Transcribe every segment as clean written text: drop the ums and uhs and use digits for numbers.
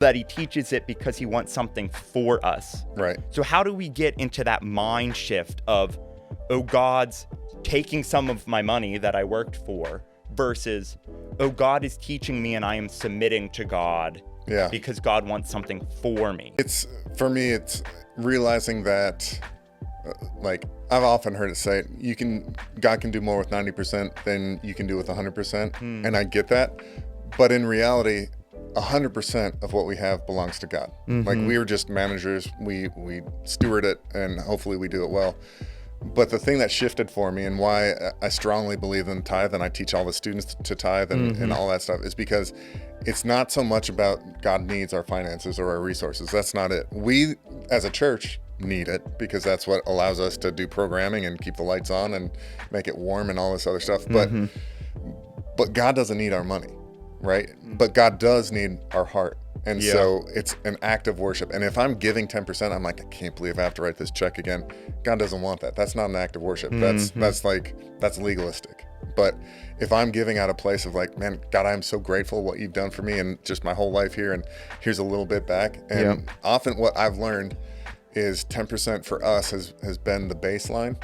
that he teaches it because he wants something for us. Right. So how do we get into that mind shift of, oh, God's taking some of my money that I worked for versus, oh, God is teaching me and I am submitting to God because God wants something for me. For me, it's realizing that, like, I've often heard it say, God can do more with 90% than you can do with 100%. And I get that. But in reality, 100% of what we have belongs to God. Like, we are just managers. We steward it, and hopefully we do it well. But the thing that shifted for me and why I strongly believe in tithe, and I teach all the students to tithe and all that stuff, is because it's not so much about God needs our finances or our resources. That's not it. We, as a church, need it because that's what allows us to do programming and keep the lights on and make it warm and all this other stuff. But God doesn't need our money, right? But God does need our heart. And so it's an act of worship. And if I'm giving 10%, I'm like, I can't believe I have to write this check again. God doesn't want that. That's not an act of worship. That's legalistic. But if I'm giving out a place of like, man, God, I'm so grateful what you've done for me and just my whole life here, and here's a little bit back. And often what I've learned is 10% for us has been the baseline,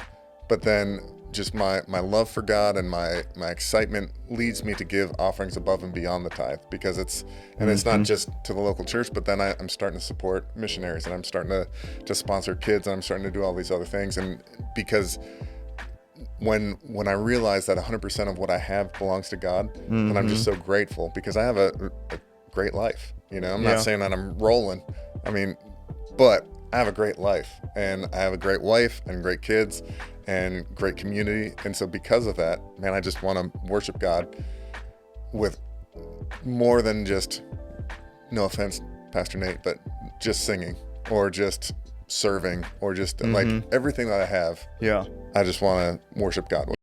but then just my love for God and my excitement leads me to give offerings above and beyond the tithe, because it's not just to the local church, but then I'm starting to support missionaries, and I'm starting to sponsor kids, and I'm starting to do all these other things. And because when I realize that 100% of what I have belongs to God, and I'm just so grateful because I have a great life. You know, I'm not saying that I'm rolling. I mean, but I have a great life, and I have a great wife and great kids and great community. And so because of that, man, I just want to worship God with more than just, no offense, Pastor Nate, but just singing or just serving or just like everything that I have. I just want to worship God with.